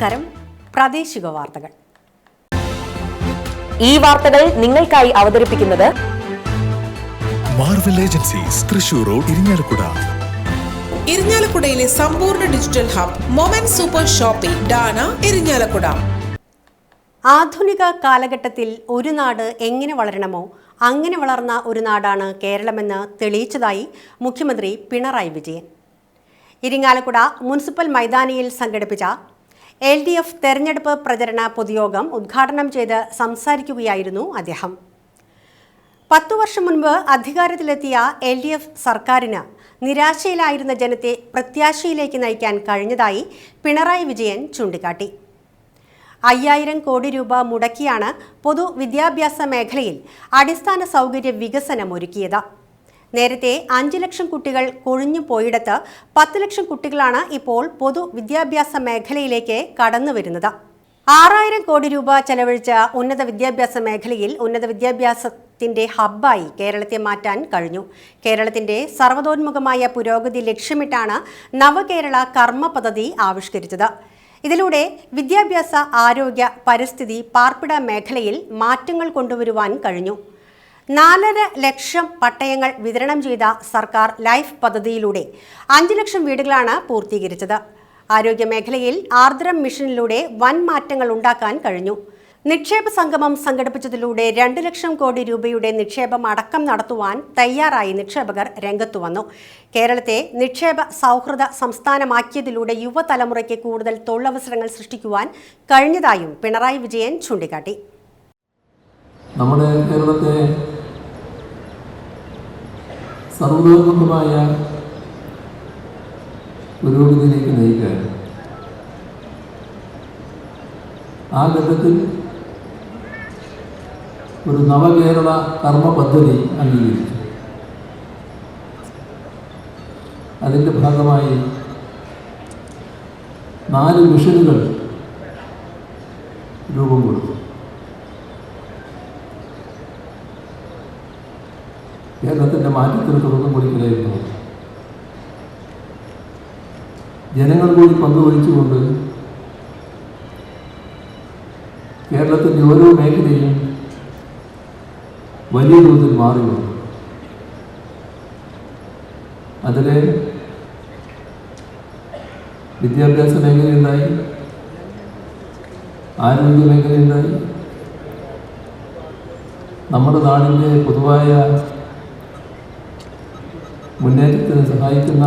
നമസ്കാരം. പ്രാദേശിക വാർത്തകൾ. ഈ വാർത്തകൾ നിങ്ങൾക്കായി അവതരിപ്പിക്കുന്നത് Marvel agencies, Thrissur road, Irinjalakuda. ഇരിങ്ങാലക്കുടയിലെ സമ്പൂർണ്ണ digital hub moment super shopping ഡാന, ഇരിങ്ങാലക്കുട. ആധുനിക കാലഘട്ടത്തിൽ ഒരു നാട് എങ്ങനെ വളരണമോ അങ്ങനെ വളർന്ന ഒരു നാടാണ് കേരളമെന്ന് തെളിയിച്ചതായി മുഖ്യമന്ത്രി പിണറായി വിജയൻ. ഇരിങ്ങാലക്കുട മുനിസിപ്പൽ മൈതാനിയിൽ സംഘടിപ്പിച്ച LDF തെരഞ്ഞെടുപ്പ് പ്രചരണ പൊതുയോഗം ഉദ്ഘാടനം ചെയ്ത് സംസാരിക്കുകയായിരുന്നു അദ്ദേഹം. 10 വർഷം മുൻപ് അധികാരത്തിലെത്തിയ LDF സർക്കാരിന് നിരാശയിലായിരുന്ന ജനത്തെ പ്രത്യാശയിലേക്ക് നയിക്കാൻ കഴിഞ്ഞതായി പിണറായി വിജയൻ ചൂണ്ടിക്കാട്ടി. 5000 കോടി രൂപ മുടക്കിയാണ് പൊതുവിദ്യാഭ്യാസ മേഖലയിൽ അടിസ്ഥാന സൗകര്യ വികസനം ഒരുക്കിയത്. നേരത്തെ 5 ലക്ഷം കുട്ടികൾ കൊഴിഞ്ഞു പോയിടത്ത് 10 ലക്ഷം കുട്ടികളാണ് ഇപ്പോൾ പൊതുവിദ്യാഭ്യാസ മേഖലയിലേക്ക് കടന്നു വരുന്നത്. 6000 കോടി രൂപ ചെലവഴിച്ച ഉന്നത വിദ്യാഭ്യാസ മേഖലയിൽ ഉന്നത വിദ്യാഭ്യാസത്തിന്റെ ഹബ്ബായി കേരളത്തെ മാറ്റാൻ കഴിഞ്ഞു. കേരളത്തിന്റെ സർവ്വതോന്മുഖമായ പുരോഗതി ലക്ഷ്യമിട്ടാണ് നവകേരള കർമ്മ പദ്ധതി ആവിഷ്കരിച്ചത്. ഇതിലൂടെ വിദ്യാഭ്യാസ, ആരോഗ്യ, പരിസ്ഥിതി, പാർപ്പിട മേഖലയിൽ മാറ്റങ്ങൾ കൊണ്ടുവരുവാൻ കഴിഞ്ഞു. 4.5 ലക്ഷം പട്ടയങ്ങൾ വിതരണം ചെയ്ത സർക്കാർ ലൈഫ് പദ്ധതിയിലൂടെ 5 ലക്ഷം വീടുകളാണ് പൂർത്തീകരിച്ചത്. ആരോഗ്യ മേഖലയിൽ ആർദ്രം മിഷനിലൂടെ വൻ മാറ്റങ്ങൾ ഉണ്ടാക്കാൻ കഴിഞ്ഞു. നിക്ഷേപ സംഗമം സംഘടിപ്പിച്ചതിലൂടെ 2 ലക്ഷം കോടി രൂപയുടെ നിക്ഷേപം അടക്കം നടത്തുവാൻ തയ്യാറായി നിക്ഷേപകർ രംഗത്തു വന്നു. കേരളത്തെ നിക്ഷേപ സൗഹൃദ സംസ്ഥാനമാക്കിയതിലൂടെ യുവതലമുറയ്ക്ക് കൂടുതൽ തൊഴിലവസരങ്ങൾ സൃഷ്ടിക്കുവാൻ കഴിഞ്ഞതായും പിണറായി വിജയൻ ചൂണ്ടിക്കാട്ടി. നമ്മുടെ കേരളത്തെ സർവ്വതോന്മുഖമായ പുരോഗതിയിലേക്ക് നയിക്കാൻ ആ ഘട്ടത്തിൽ ഒരു നവകേരള കർമ്മ പദ്ധതി അംഗീകരിച്ചു. അതിൻ്റെ ഭാഗമായി 4 മിഷനുകൾ രൂപം കൊടുത്തു. കേരളത്തിൻ്റെ മാറ്റത്തിന് തുടക്കം കുറിക്കലായിരുന്നു. ജനങ്ങൾ കൂടി പങ്കുവഹിച്ചുകൊണ്ട് കേരളത്തിൻ്റെ ഓരോ മേഖലയും വലിയ തോതിൽ മാറി വന്നു. അതിൽ വിദ്യാഭ്യാസ മേഖലയുണ്ടായി, ആരോഗ്യ മേഖലയുണ്ടായി, നമ്മുടെ നാടിൻ്റെ പൊതുവായ മുന്നേറ്റത്തിന് സഹായിക്കുന്ന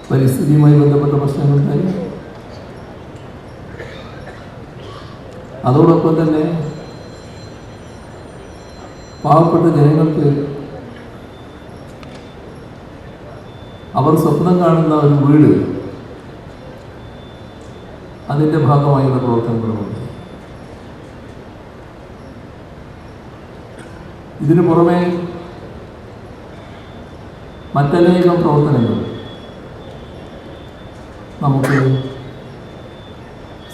പരിസ്ഥിതിയുമായി ബന്ധപ്പെട്ട പ്രശ്നങ്ങളുണ്ടായി. അതോടൊപ്പം തന്നെ പാവപ്പെട്ട ജനങ്ങൾക്ക് അവർ സ്വപ്നം കാണുന്ന ഒരു വീട്, അതിൻ്റെ ഭാഗമായുള്ള പ്രവർത്തനങ്ങളുമുണ്ട്. ഇതിനു പുറമെ മറ്റനേകം പ്രവർത്തനങ്ങൾ നമുക്ക്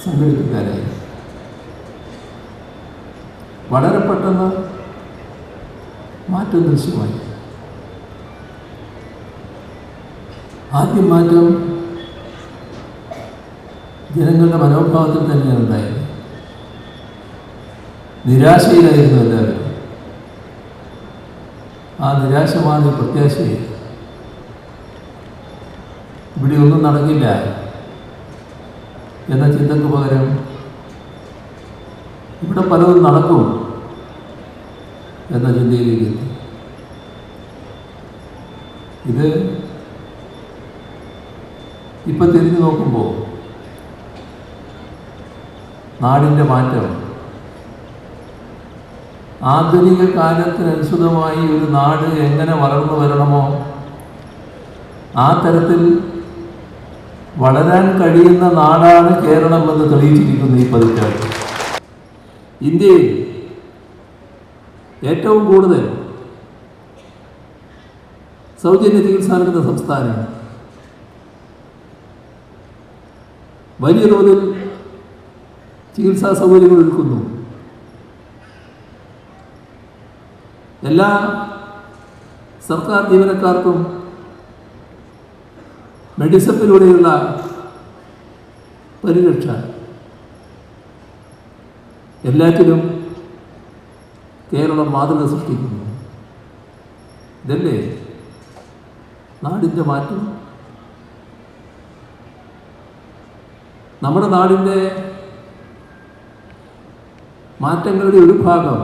സംഘടിപ്പിക്കാനായി. വളരെ പെട്ടെന്ന് മാറ്റം ദൃശ്യമായി. ആദ്യം മാറ്റം ജനങ്ങളുടെ മനോഭാവത്തിൽ തന്നെയാണ് ഉണ്ടായത്. നിരാശയിലായിരുന്നു എല്ലാവരും. ആ നിരാശ മാറി പ്രത്യാശയായി. ഇവിടെ ഒന്നും നടക്കില്ല എന്ന ചിന്തക്ക് പകരം ഇവിടെ പലതും നടക്കും എന്ന ചിന്തയിലേക്ക് എത്തി. ഇത് ഇപ്പം തിരിഞ്ഞു നോക്കുമ്പോൾ നാടിൻ്റെ മാറ്റം ആധുനിക കാലത്തിനനുസൃതമായി ഒരു നാട് എങ്ങനെ വളർന്നു വരണമോ ആ തരത്തിൽ വളരാൻ കഴിയുന്ന നാടാണ് കേരളം എന്ന് തെളിയിച്ചിരിക്കുന്നു ഈ പതിറ്റാണ്ട്. ഇന്ത്യയിൽ ഏറ്റവും കൂടുതൽ സൗജന്യ ചികിത്സ നൽകുന്ന സംസ്ഥാനം, വലിയ തോതിൽ ചികിത്സാ സൗകര്യങ്ങൾ ഒരുക്കുന്നു. എല്ലാ സർക്കാർ ജീവനക്കാർക്കും മെഡിസപ്പിലൂടെയുള്ള പരിരക്ഷ, എല്ലാറ്റിലും കേരളം മാതൃക സൃഷ്ടിക്കുന്നു. ഇതല്ലേ നാടിൻ്റെ മാറ്റം? നമ്മുടെ നാടിൻ്റെ മാറ്റങ്ങളുടെ ഒരു ഭാഗം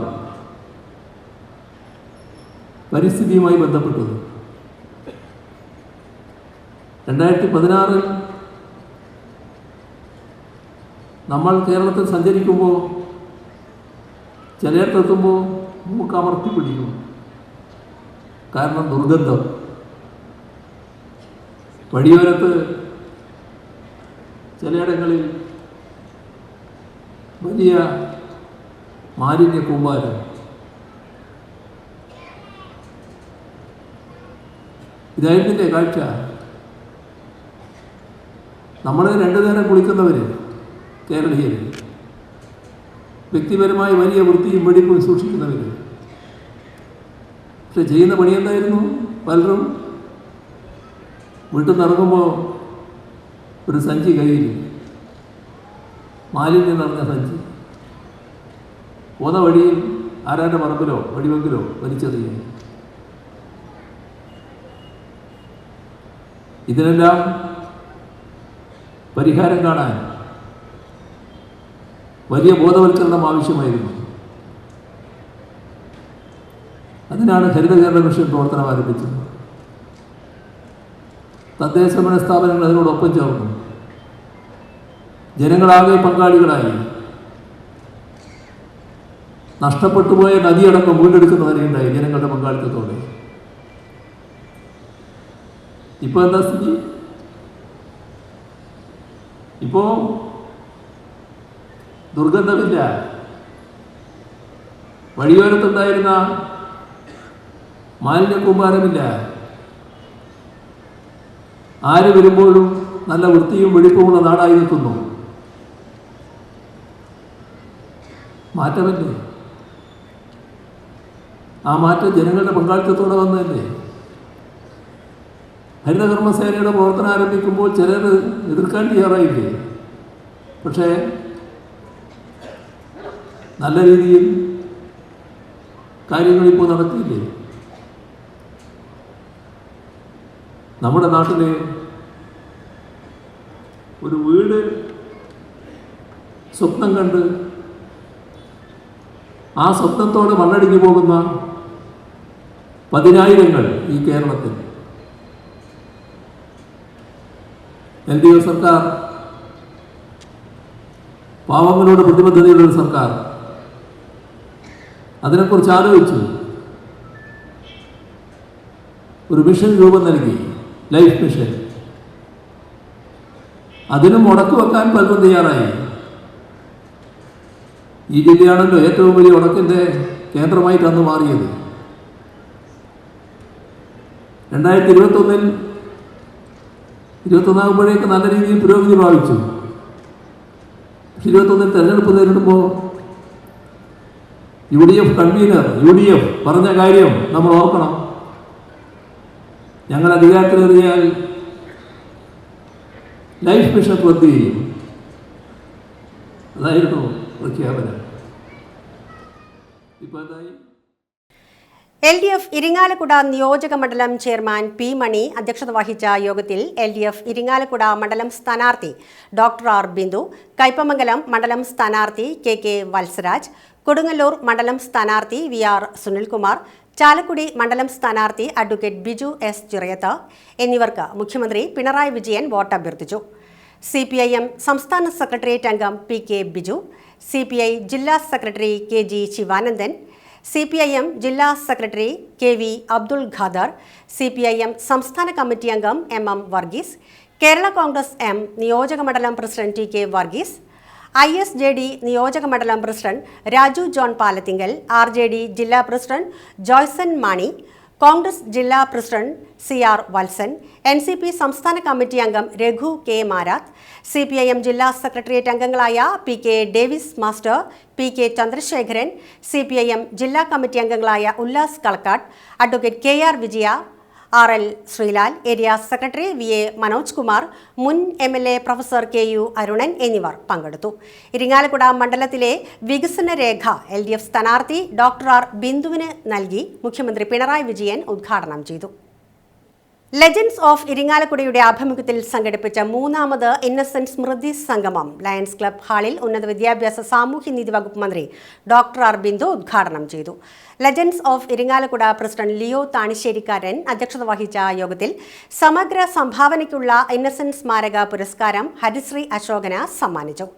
പരിസ്ഥിതിയുമായി ബന്ധപ്പെട്ടത്. 2016 നമ്മൾ കേരളത്തിൽ സഞ്ചരിക്കുമ്പോൾ ചിലയിടത്തെത്തുമ്പോൾ മൂക്ക് അമർത്തി പിടിക്കും. കാരണം ദുർഗന്ധം. വഴിയോരത്ത് ചിലയിടങ്ങളിൽ വലിയ മാലിന്യ കൂമ്പാരം. ഇതായിരുന്നില്ലേ കാഴ്ച? നമ്മൾ 2 നേരം കുളിക്കുന്നവർ കേരളീയർ, വ്യക്തിപരമായി വലിയ വൃത്തിയും വെടിപ്പും സൂക്ഷിക്കുന്നവർ. പക്ഷെ ചെയ്യുന്ന പണി എന്തായിരുന്നു? പലരും വീട്ടിൽ നിന്ന് ഇറങ്ങുമ്പോൾ ഒരു സഞ്ചി കയ്യിൽ, മാലിന്യം നിറഞ്ഞ സഞ്ചി, പോന്ന വഴിയിൽ ആരാൻ്റെ പറമ്പിലോ വടിവെങ്കിലോ വലിച്ചെറിയുക. ഇതിനെല്ലാം പരിഹാരം കാണാൻ വലിയ ബോധവൽക്കരണം ആവശ്യമായിരുന്നു. അതിനാണ് ഹരിത കേരള മിഷൻ പ്രവർത്തനം ആരംഭിച്ചത്. തദ്ദേശഭരണ സ്ഥാപനങ്ങൾ അതിനോടൊപ്പം ചേർന്നു. ജനങ്ങളാകെ പങ്കാളികളായി. നഷ്ടപ്പെട്ടുപോയ നദിയടക്കം വീണ്ടെടുക്കുന്നതിനുണ്ടായി ജനങ്ങളുടെ പങ്കാളിത്തത്തോടെ. ഇപ്പോൾ എന്താ സ്ഥിതി? ഇപ്പോൾ ദുർഗന്ധമില്ല. വഴിയോരത്തുണ്ടായിരുന്ന മാലിന്യ കൂമ്പാരമില്ല. ആര് വരുമ്പോഴും നല്ല വൃത്തിയും വെടിപ്പുമുള്ള നാടായി നിൽക്കുന്നു. മാറ്റമല്ലേ? ആ മാറ്റം ജനങ്ങളുടെ പങ്കാളിത്തത്തോടെ വന്നതല്ലേ? ഹരിതകർമ്മസേനയുടെ പ്രവർത്തനം ആരംഭിക്കുമ്പോൾ ചിലർ എതിർക്കാൻ തയ്യാറായില്ലേ? പക്ഷേ നല്ല രീതിയിൽ കാര്യങ്ങളിപ്പോൾ നടത്തിയില്ലേ? നമ്മുടെ നാട്ടിൽ ഒരു വീട് സ്വപ്നം കണ്ട് ആ സ്വപ്നത്തോടെ മണ്ണടിഞ്ഞു പോകുന്ന പതിനായിരങ്ങൾ ഈ കേരളത്തിൽ. LDF സർക്കാർ പാവങ്ങളോട് പ്രതിബദ്ധതയുള്ളൊരു സർക്കാർ. അതിനെക്കുറിച്ച് ആലോചിച്ചു ഒരു മിഷൻ രൂപം നൽകി, ലൈഫ് മിഷൻ. അതിനും മുടക്ക് വെക്കാൻ പലരും തയ്യാറായി. ഈ ജില്ലയാണല്ലോ ഏറ്റവും വലിയ ഉടക്കിൻ്റെ കേന്ദ്രമായിട്ട് അന്ന് മാറിയത്. 2021 21 നല്ല രീതിയിൽ പുരോഗതി പ്രാപിച്ചു. 21 തെരഞ്ഞെടുപ്പ് നേരിടുമ്പോൾ UDF കൺവീനർ UDF പറഞ്ഞ കാര്യം നമ്മൾ ഓർക്കണം. ഞങ്ങൾ അധികാരത്തിലേറിയാൽ ലൈഫ് മിഷൻ റദ്ദ് ചെയ്യും. അതായിരുന്നു പ്രഖ്യാപനം. ഇപ്പോൾ എന്തായി? LDF ഇരിങ്ങാലക്കുട നിയോജക മണ്ഡലം ചെയർമാൻ P. മണി അധ്യക്ഷത വഹിച്ച യോഗത്തിൽ LDF ഇരിങ്ങാലക്കുട മണ്ഡലം സ്ഥാനാർത്ഥി ഡോക്ടർ R. ബിന്ദു, കയ്പമംഗലം മണ്ഡലം സ്ഥാനാർത്ഥി KK വത്സരാജ്, കൊടുങ്ങല്ലൂർ മണ്ഡലം സ്ഥാനാർത്ഥി VR. സുനിൽകുമാർ, ചാലക്കുടി മണ്ഡലം സ്ഥാനാർത്ഥി അഡ്വക്കേറ്റ് ബിജു S. ചിറയത്ത് എന്നിവർക്ക് മുഖ്യമന്ത്രി പിണറായി വിജയൻ വോട്ട് അഭ്യർത്ഥിച്ചു. CPIM സംസ്ഥാന സെക്രട്ടേറിയറ്റ് അംഗം PK ബിജു, CPI ജില്ലാ സെക്രട്ടറി KG ശിവാനന്ദൻ, CPIM ജില്ലാ secretary KV Abdul Khader, CPIM സംസ്ഥാന കമ്മിറ്റി അംഗം MM വർഗീസ്, കേരള കോൺഗ്രസ് M നിയോജക മണ്ഡലം പ്രസിഡന്റ് TK വർഗീസ്, ISJD നിയോജക മണ്ഡലം president Raju John Palathingal, RJD ജില്ലാ പ്രസിഡന്റ് ജോയ്സൺ മാണി, കോൺഗ്രസ് ജില്ലാ പ്രസിഡന്റ് CR വത്സൻ, NCP സംസ്ഥാന കമ്മിറ്റി അംഗം രഘു K. മാരാത്ത്, CPIM ജില്ലാ സെക്രട്ടേറിയറ്റ് അംഗങ്ങളായ PK Davis master, PK Chandrasekharan, CPIM ജില്ലാ കമ്മിറ്റി അംഗങ്ങളായ ഉല്ലാസ് കളക്കാട്, അഡ്വക്കേറ്റ് KR വിജയ, RL Sreelal, area secretary VA Manoj Kumar, മുൻ MLA പ്രൊഫസർ KU അരുണൻ എന്നിവർ പങ്കെടുത്തു. ഇരിങ്ങാലക്കുട മണ്ഡലത്തിലെ വികസന രേഖ LDF സ്ഥാനാർത്ഥി ഡോക്ടർ R ബിന്ദുവിന് നൽകി മുഖ്യമന്ത്രി പിണറായി വിജയൻ ഉദ്ഘാടനം ചെയ്തു. ലെജൻഡ്സ് ഓഫ് ഇരിങ്ങാലക്കുടയുടെ ആഭിമുഖ്യത്തിൽ സംഘടിപ്പിച്ച 3ാമത് ഇന്നസെന്റ് സ്മൃതി സംഗമം ലയൺസ് ക്ലബ് ഹാളിൽ ഉന്നത വിദ്യാഭ്യാസ സാമൂഹ്യനീതി വകുപ്പ് മന്ത്രി ഡോക്ടർ R ബിന്ദു ഉദ്ഘാടനം ചെയ്തു. Legends of Irinjalakuda president Leo Thanisserikkaran അധ്യക്ഷത വഹിച്ച യോഗത്തിൽ സമഗ്ര സംഭാവനയ്ക്കുള്ള ഇന്നസെന്റ് സ്മാരക പുരസ്കാരം ഹരിശ്രീ അശോകന് സമ്മാനിച്ചു.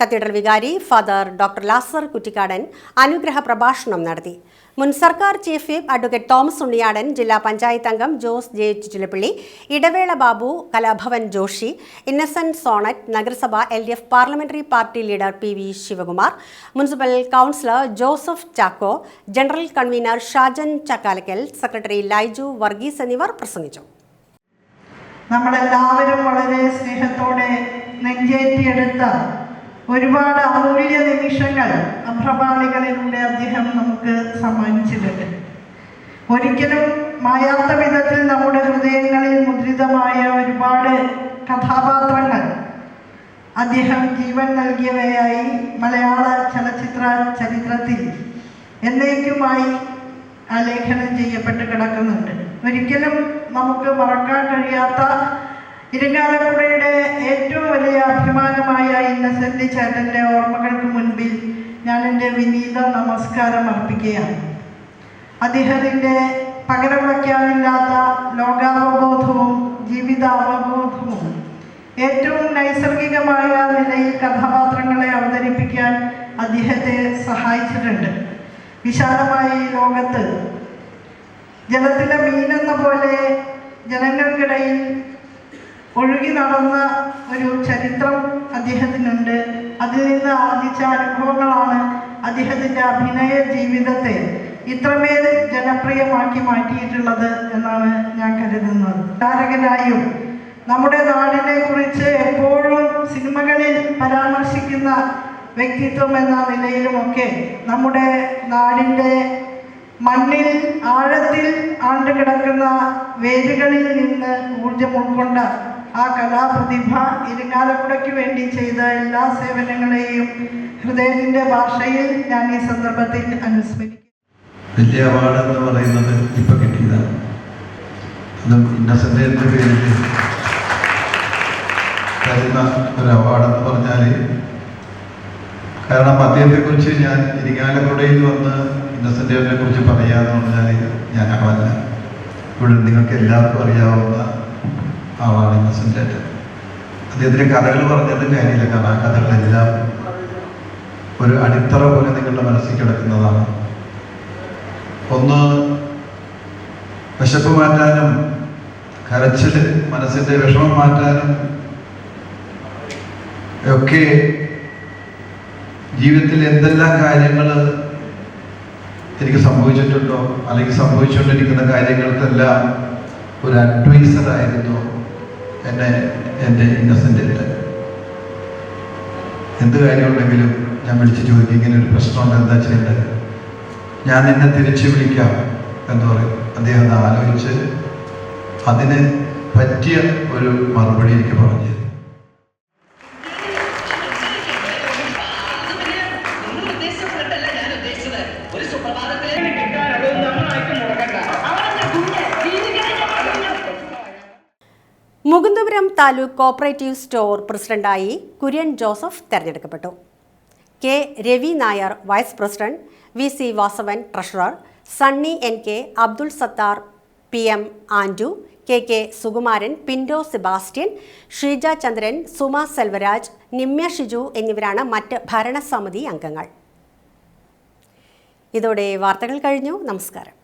കത്തീഡ്രൽ വികാരി ഫാദർ ഡോക്ടർ ലാസർ കുറ്റിക്കാടൻ അനുഗ്രഹ പ്രഭാഷണം നടത്തി. മുൻ സർക്കാർ chief whip advocate Thomas Unniyadan, ജില്ലാ പഞ്ചായത്ത് അംഗം ജോസ് ജെ ചുറ്റിലപ്പള്ളി, ഇടവേള ബാബു, കലാഭവൻ ജോഷി, ഇന്നസെന്റ് സോണറ്റ്, നഗരസഭ LDF parliamentary party leader PV Sivakumar, municipal councillor Joseph Chacko, general convener Shajan Chakkalakkal, secretary Laiju Varghese എന്നിവർ പ്രസംഗിച്ചു. നമ്മളെല്ലാവരും വളരെ സ്നേഹത്തോടെ നെഞ്ചേറ്റിയെടുത്ത ഒരുപാട് അമൂല്യ നിമിഷങ്ങൾ അഭ്രപാളികളിലൂടെ അദ്ദേഹം നമുക്ക് സമ്മാനിച്ചിട്ടുണ്ട്. ഒരിക്കലും മായാത്ത വിധത്തിൽ നമ്മുടെ ഹൃദയങ്ങളിൽ മുദ്രിതമായ ഒരുപാട് കഥാപാത്രങ്ങൾ അദ്ദേഹം ജീവൻ നൽകിയവയായി മലയാള ചലച്ചിത്ര ചരിത്രത്തിൽ എന്നേക്കുമായി ആലേഖനം ചെയ്യപ്പെട്ട് കിടക്കുന്നുണ്ട്. ഒരിക്കലും നമുക്ക് മറക്കാൻ കഴിയാത്ത ഇരിങ്ങാലക്കുടയുടെ ഏറ്റവും വലിയ അഭിമാനമായ ഇന്നസെന്റ് ചേട്ടൻ്റെ ഓർമ്മകൾക്ക് മുൻപിൽ ഞാൻ എൻ്റെ വിനീത നമസ്കാരം അർപ്പിക്കുകയാണ്. അദ്ദേഹത്തിൻ്റെ പകരം വയ്ക്കാനില്ലാത്ത ലോകാവബോധവും ജീവിതാവബോധവും ഏറ്റവും നൈസർഗികമായ നിലയിൽ കഥാപാത്രങ്ങളെ അവതരിപ്പിക്കാൻ അദ്ദേഹത്തെ സഹായിച്ചിട്ടുണ്ട്. വിശാലമായ ഈ ലോകത്ത് ജലത്തിലെ മീനെന്ന പോലെ ജനങ്ങൾക്കിടയിൽ ഒഴുകി നടന്ന ഒരു ചരിത്രം അദ്ദേഹത്തിനുണ്ട്. അതിൽ നിന്ന് ആർജിച്ച അനുഭവങ്ങളാണ് അദ്ദേഹത്തിൻ്റെ അഭിനയ ജീവിതത്തെ ഇത്രമേൽ ജനപ്രിയമാക്കി മാറ്റിയിട്ടുള്ളത് എന്നാണ് ഞാൻ കരുതുന്നത്. താരകനായും നമ്മുടെ നാടിനെ കുറിച്ച് എപ്പോഴും സിനിമകളിൽ പരാമർശിക്കുന്ന വ്യക്തിത്വം എന്ന നിലയിലുമൊക്കെ നമ്മുടെ നാടിൻ്റെ മണ്ണിൽ ആഴത്തിൽ ആണ്ടുകിടക്കുന്ന വേരുകളിൽ നിന്ന് ഊർജം ഉൾക്കൊണ്ട ആ കലാപ്രതിഭ ഇരിങ്ങാലക്കുടയ്ക്ക് വേണ്ടി ചെയ്ത എല്ലാ സേവനങ്ങളെയും ഹൃദയത്തിൻ്റെ ഭാഷയിൽ ഞാൻ ഈ സന്ദർഭത്തിൽ അനുസ്മരിക്കും. വലിയ അവാർഡ് എന്ന് പറയുന്നത് ഇപ്പം കിട്ടിയതാണ്. അതും ഇന്നസെന്റിൻ്റെ പേരിൽ തരുന്ന ഒരു അവാർഡെന്ന് പറഞ്ഞാൽ, കാരണം അദ്ദേഹത്തെക്കുറിച്ച് ഞാൻ ഇരിങ്ങാലക്കുടയിൽ വന്ന് ഇന്നസെന്റിനെ കുറിച്ച് പറയാമെന്ന് പറഞ്ഞാൽ ഞാൻ ആളല്ല. ഇവിടെ നിങ്ങൾക്ക് എല്ലാവർക്കും അറിയാവുന്ന ആളാണ് ഇന്നസെന്റ് ചേട്ടൻ. അദ്ദേഹത്തിൻ്റെ കഥകൾ പറഞ്ഞിട്ട് കാര്യമില്ല, കാരണം ആ കഥകളെല്ലാം ഒരു അടിത്തറ പോലെ നിങ്ങളുടെ മനസ്സിൽ കിടക്കുന്നതാണ്. ഒന്ന്, വിശപ്പ് മാറ്റാനും കരച്ചിൽ, മനസ്സിൻ്റെ വിഷമം മാറ്റാനും ഒക്കെ ജീവിതത്തിൽ എന്തെല്ലാം കാര്യങ്ങൾ എനിക്ക് സംഭവിച്ചിട്ടുണ്ടോ അല്ലെങ്കിൽ സംഭവിച്ചുകൊണ്ടിരിക്കുന്ന കാര്യങ്ങൾക്കെല്ലാം ഒരു അഡ്വൈസറായിരുന്നു എൻ്റെ ഇന്നസെന്റ് ചേട്ടൻ. എന്ത് കാര്യമുണ്ടെങ്കിലും ഞാൻ വിളിച്ച് ചോദിക്കും, ഇങ്ങനെ ഒരു പ്രശ്നമുണ്ട്, എന്താ ചെയ്യേണ്ടത്, ഞാൻ എന്നെ തിരിച്ചു വിളിക്കാം എന്ന് പറയും. അദ്ദേഹം ആലോചിച്ച് അതിന് പറ്റിയ ഒരു മറുപടി എനിക്ക് പറഞ്ഞു. മുകുന്ദപുരം താലൂക്ക് കോപ്പറേറ്റീവ് സ്റ്റോർ പ്രസിഡന്റായി കുര്യൻ ജോസഫ് തെരഞ്ഞെടുക്കപ്പെട്ടു. K. Ravi Nair vice president, VC Vasavan treasurer, Sunny NK, Abdul Sathar, PM Andu, KK Sukumaran, Pindo Sebastian, Sheeja Chandran, Suma Selvaraj, Nimya Shiju എന്നിവരാണ് മറ്റ് ഭരണസമിതി അംഗങ്ങൾ. ഇതോടെ വാർത്തകൾ കഴിഞ്ഞു. നമസ്കാരം.